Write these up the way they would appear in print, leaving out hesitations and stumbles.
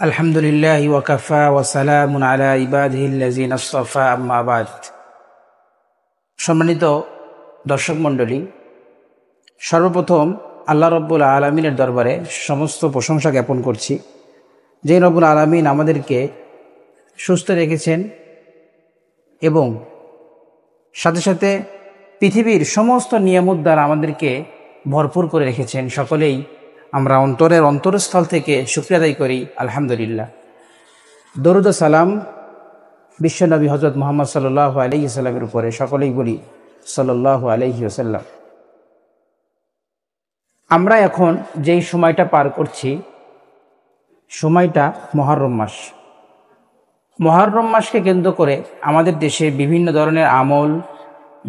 আলহামদুলিল্লাহি ওয়া কাফা ওয়া সালামুন আলা ইবাদিহিল্লাযিনা আসতাফা আম্মা বাদ। সম্মানিত দর্শক মণ্ডলী, সর্বপ্রথম আল্লাহ রব্বুল আলামিনের দরবারে সমস্ত প্রশংসা জ্ঞাপন করছি, যে রব্বুল আলামিন আমাদেরকে সুস্থ রেখেছেন এবং সাথে সাথে পৃথিবীর সমস্ত নিয়ামত দ্বারা আমাদেরকে ভরপুর করে রেখেছেন। সকলেই আমরা অন্তরস্থল থেকে শুকরিয়া আদায় করি আলহামদুলিল্লাহ। দরুদ ও সালাম বিশ্বনবী হযরত মুহাম্মদ সাল্লাল্লাহু আলাইহি ওয়াসাল্লামের উপরে সকলেই বলি সাল্লাল্লাহু আলাইহি ওয়াসাল্লাম। আমরা এখন যেই সময়টা পার করছি, সময়টা মুহররম মাস। মুহররম মাসকে কেন্দ্র করে আমাদের দেশে বিভিন্ন ধরনের আমল,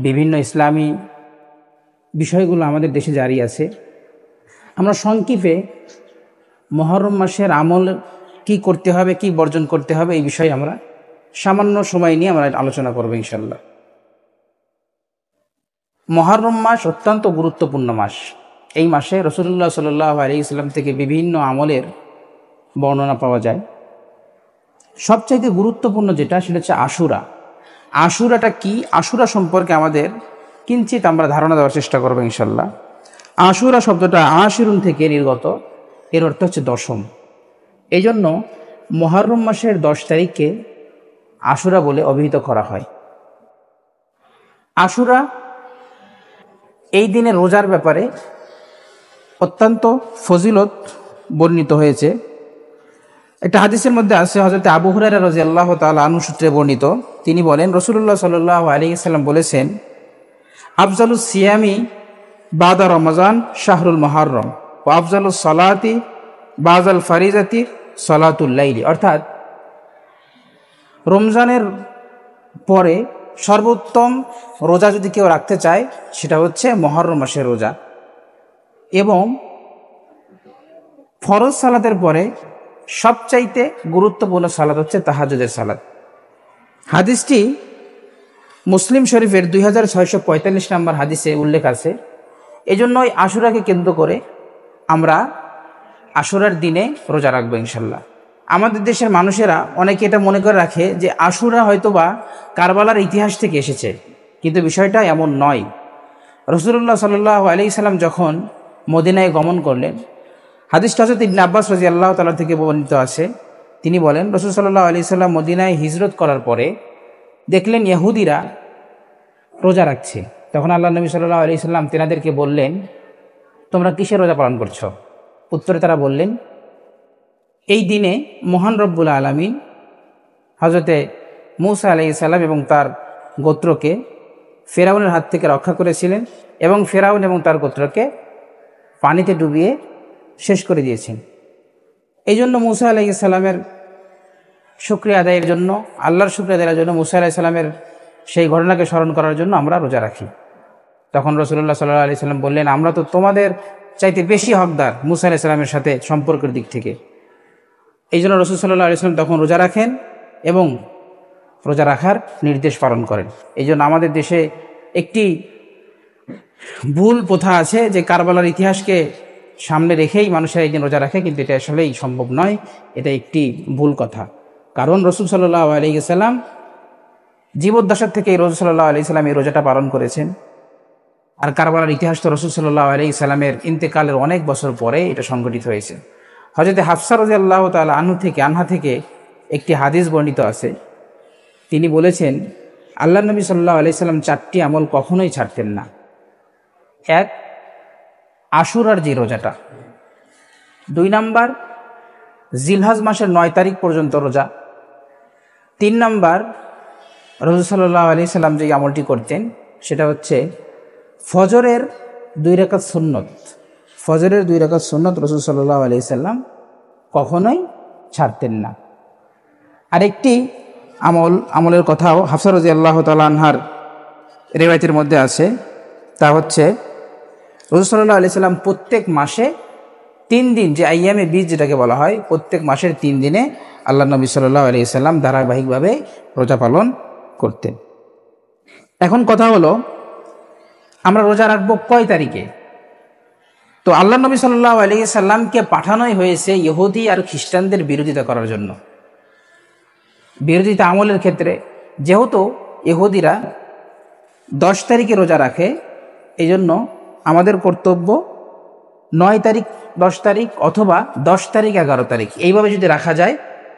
বিভিন্ন ইসলামী বিষয়গুলো আমাদের দেশে জারি আছে। আমরা সংক্ষেপে মুহররম মাসের আমল কি করতে হবে, কি বর্জন করতে হবে, এই বিষয়ে আমরা সামান্য সময় নিয়ে আমরা আলোচনা করব ইনশাল্লাহ। মুহররম মাস অত্যন্ত গুরুত্বপূর্ণ মাস। এই মাসে রাসূলুল্লাহ সাল্লাল্লাহু আলাইহি ওয়াসাল্লাম থেকে বিভিন্ন আমলের বর্ণনা পাওয়া যায়। সবচাইতে গুরুত্বপূর্ণ যেটা, সেটা হচ্ছে আশুরা। আশুরাটা কি? আশুরা সম্পর্কে আমাদের কিঞ্চিত আমরা ধারণা দেওয়ার চেষ্টা করব ইনশাল্লাহ। আশুরা শব্দটা আশিরুন থেকে নির্গত, এর অর্থ হচ্ছে দশম। এই জন্য মুহররম মাসের 10 তারিখকে আশুরা বলে অভিহিত করা হয়। আশুরা এই দিনে রোজার ব্যাপারে অত্যন্ত ফজিলত বর্ণিত হয়েছে। একটা হাদিসের মধ্যে আছে, হযরত আবু হুরায়রা রাদিয়াল্লাহু তাআলা আনহু সূত্রে বর্ণিত। তিনি বলেন, রাসূলুল্লাহ সাল্লাল্লাহু আলাইহি ওয়াসাল্লাম বলেছেন, আফজালুস সিয়ামি বাদা রমজান শাহরুল মুহররম ওয়া আফজালুস সালাতি বাদাল ফারিজাতি সালাতুল লাইলি। অর্থাৎ রমজানের পরে সর্বোত্তম রোজা যদি কেউ রাখতে চায়, সেটা হচ্ছে মুহররম মাসের রোজা। এবং ফরজ সালাতের পরে সবচাইতে গুরুত্বপূর্ণ সালাত হচ্ছে তাহাজ্জুদের সালাত। হাদিসটি মুসলিম শরীফের 2645 নম্বর হাদিসে উল্লেখ আছে। এজন্যই আশুরাকে কেন্দ্র করে আমরা আশুরার দিনে রোজা রাখবো ইনশাল্লাহ। আমাদের দেশের মানুষেরা অনেকে এটা মনে করে রাখে যে আশুরা হয়তোবা কারবালার ইতিহাস থেকে এসেছে, কিন্তু বিষয়টা এমন নয়। রাসূলুল্লাহ সাল্লাল্লাহু আলাইহি সাল্লাম যখন মদিনায় গমন করলেন, হাদিসটা হযরত ইবনে আব্বাস রাদিয়াল্লাহু তাআলা থেকে বর্ণিত আছে। তিনি বলেন, রাসূল সাল্লাল্লাহু আলাইহি সাল্লাম মদিনায় হিজরত করার পরে দেখলেন ইহুদিরা রোজা রাখছে। তখন আল্লাহ নবী সাল্লাল্লাহু আলাইহি সাল্লাম তেনাদেরকে বললেন, তোমরা কিসের রোজা পালন করছো? উত্তরে তারা বললেন, এই দিনে মহান রব্বুল আলামিন হযরতে মূসা আলাইহিস সালাম এবং তার গোত্রকে ফেরাউনের হাত থেকে রক্ষা করেছিলেন এবং ফেরাউন এবং তার গোত্রকে পানিতে ডুবিয়ে শেষ করে দিয়েছেন। এই জন্য মূসা আলাইহিস সালামের শুকরিয়া আদায়ের জন্য, আল্লাহর শুকরিয়া আদায়ের জন্য, মূসা আলাইহিস সালামের সেই ঘটনাকে স্মরণ করার জন্য আমরা রোজা রাখি। তখন রাসূলুল্লাহ সাল্লাল্লাহু আলাইহি সাল্লাম বললেন, আমরা তো তোমাদের চাইতে বেশি হকদার মূসা আলাইহিস সালামের সাথে সম্পর্কের দিক থেকে। এই জন্য রাসূল সাল্লাল্লাহু আলাইহি সাল্লাম তখন রোজা রাখেন এবং রোজা রাখার নির্দেশ পালন করেন। এই জন্য আমাদের দেশে একটি ভুল প্রথা আছে যে কারবালার ইতিহাসকে সামনে রেখেই মানুষেরা এই দিন রোজা রাখে, কিন্তু এটা আসলেই সম্ভব নয়। এটা একটি ভুল কথা। কারণ রাসূল সাল্লাল্লাহু আলাইহি সাল্লাম জীবদ্দশার থেকে রাসূল সাল্লাল্লাহু আলাইহি সাল্লাম এই রোজাটা পালন করেছেন। আর কারবালার ইতিহাস তো রাসূল সাল্লাল্লাহু আলাইহি সাল্লামের ইন্তেকালের অনেক বছর পরে এটা সংঘটিত হয়েছে। হযরত হাফসা রাদিয়াল্লাহু তাআলা আনহা থেকে একটি হাদিস বর্ণিত আছে। তিনি বলেছেন, আল্লাহ নবী সাল্লাল্লাহু আলাইহি সাল্লাম 4টি আমল কখনোই ছাড়তেন না। 1, আশুরার যে রোজাটা। 2 নাম্বার, জিলহজ মাসের 9 তারিখ পর্যন্ত রোজা। 3 নাম্বার, রাসূল সাল্লাল্লাহু আলাইহি সাল্লাম যে আমলটি করতেন সেটা হচ্ছে ফজরের 2 রাকাত সুন্নত। ফজরের 2 রাকাত সুন্নত রাসূল সাল্লাল্লাহু আলাইহি সাল্লাম কখনোই ছাড়তেন না। আরেকটি আমলের কথাও হাফসা রাদিয়াল্লাহু তাআলা আনহার রিওয়ায়াতের মধ্যে আছে। তা হচ্ছে রাসূল সাল্লাল্লাহু আলাইহি সাল্লাম প্রত্যেক মাসে 3 দিন, যে আইয়ামে বীজ যেটাকে বলা হয়, প্রত্যেক মাসের 3 দিনে আল্লাহ নবী সাল্লাল্লাহু আলাইহি সাল্লাম ধারাবাহিকভাবে রোজা পালন করতেন। এখন কথা হলো, আমরা রোজা রাখবো কয় তারিখে? তো তো আল্লাহ নবী সাল্লাল্লাহু আলাইহি সাল্লামকে পাঠানোই হয়েছে ইহুদি আর খ্রিস্টানদের বিরোধিতা করার জন্য। বিরোধিতা আমলের ক্ষেত্রে যেহেতু ইহুদিরা 10 তারিখে রোজা রাখে, এই জন্য আমাদের কর্তব্য 9 তারিখ 10 তারিখ অথবা 10 তারিখ 11 তারিখ এইভাবে যদি রাখা যায়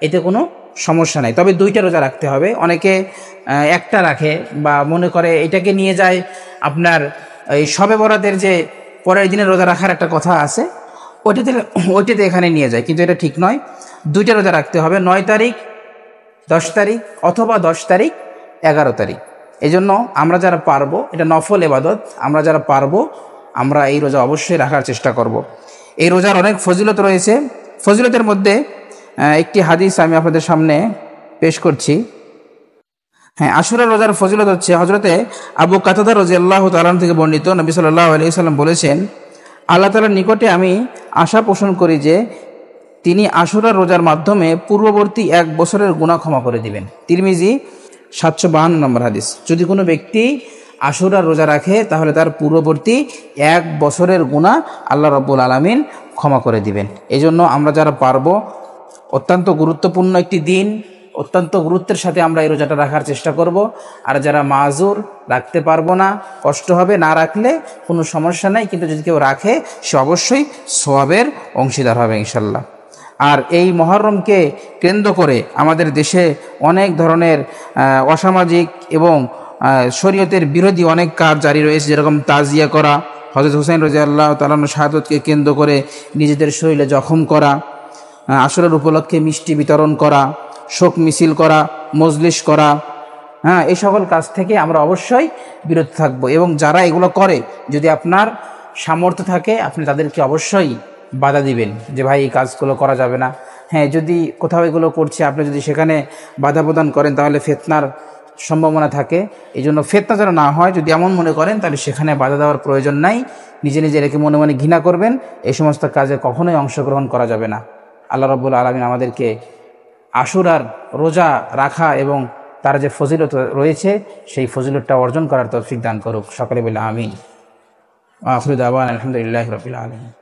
এতে কোনো সমস্যা নাই। তবে 2টা রোজা রাখতে হবে। অনেকে একটা রাখে বা মনে করে এটাকে নিয়ে যায় আপনার এই শবে বরাতের যে পরের দিনে রোজা রাখার একটা কথা আছে, ওইটাতে এখানে নিয়ে যায়, কিন্তু এটা ঠিক নয়। 2টা রোজা রাখতে হবে, 9 তারিখ 10 তারিখ অথবা 10 তারিখ 11 তারিখ। এই জন্য আমরা যারা পারবো, এটা নফল ইবাদত, আমরা যারা পারবো আমরা এই রোজা অবশ্যই রাখার চেষ্টা করব। এই রোজার অনেক ফজিলত রয়েছে। ফজিলতের মধ্যে একটি হাদিস আমি আপনাদের সামনে পেশ করছি। হ্যাঁ, আশুরা রোজার ফজিলত হচ্ছে হজরতে আবু কাতাদা রাদিয়াল্লাহু তাআলা থেকে বর্ণিত, নবী সাল্লাল্লাহু আলাইহি সাল্লাম বলেছেন, আল্লাহ তাআলার নিকটে আমি আশা পোষণ করি যে তিনি আশুরা রোজার মাধ্যমে পূর্ববর্তী 1 বছরের গুনাহ ক্ষমা করে দিবেন। তিরমিজি 752 নম্বর হাদিস। যদি কোনো ব্যক্তি আশুরা রোজা রাখে তাহলে তার পূর্ববর্তী 1 বছরের গুনাহ আল্লাহ রাব্বুল আলামিন ক্ষমা করে দিবেন। এই জন্য আমরা যারা পারবো, অত্যন্ত গুরুত্বপূর্ণ একটি দিন, অত্যন্ত গুরুত্বের সাথে আমরা এই রোজাটা রাখার চেষ্টা করব। আর যারা মাযুর, রাখতে পারবো না, কষ্ট হবে, না রাখলে কোনো সমস্যা নাই, কিন্তু যদি কেউ রাখে সে অবশ্যই সওয়াবের অংশীদার হবে ইনশাল্লাহ। আর এই মুহররমকে কেন্দ্র করে আমাদের দেশে অনেক ধরনের অসামাজিক এবং শরীয়তের বিরোধী অনেক কাজ জারি রয়েছে, যেরকম তাজিয়া করা, হযরত হুসাইন রাদিয়াল্লাহু তাআলা আনহু শাহাদাতকে কেন্দ্র করে নিজেদের শরীরে জখম করা, আশুরার উপলক্ষে মিষ্টি বিতরণ করা, শোক মিছিল করা, মজলিস করা, এই সকল কাজ থেকে আমরা অবশ্যই বিরত থাকবো। এবং যারা এগুলো করে, যদি আপনার সামর্থ্য থাকে আপনি তাদেরকে অবশ্যই বাধা দিবেন যে ভাই এই কাজগুলো করা যাবে না। হ্যাঁ, যদি কোথাও এগুলো করছে আপনি যদি সেখানে বাধা প্রদান করেন তাহলে ফিতনার সম্ভাবনা থাকে। এই জন্য ফিতনা যেন না হয়, যদি এমন মনে করেন তাহলে সেখানে বাধা দেওয়ার প্রয়োজন নাই। নিজে নিজে রেখে মনে মনে ঘৃণা করবেন, এই সমস্ত কাজে কখনোই অংশগ্রহণ করা যাবে না। আল্লাহ রাব্বুল আলামিন আমাদেরকে আশুরার রোজা রাখা এবং তার যে ফজিলত রয়েছে সেই ফজিলতটা অর্জন করার তৌফিক দান করুক। সকলে বলে আমিন। আখিরু দাওয়ানা আলহামদুলিল্লাহি রাব্বিল আলামিন।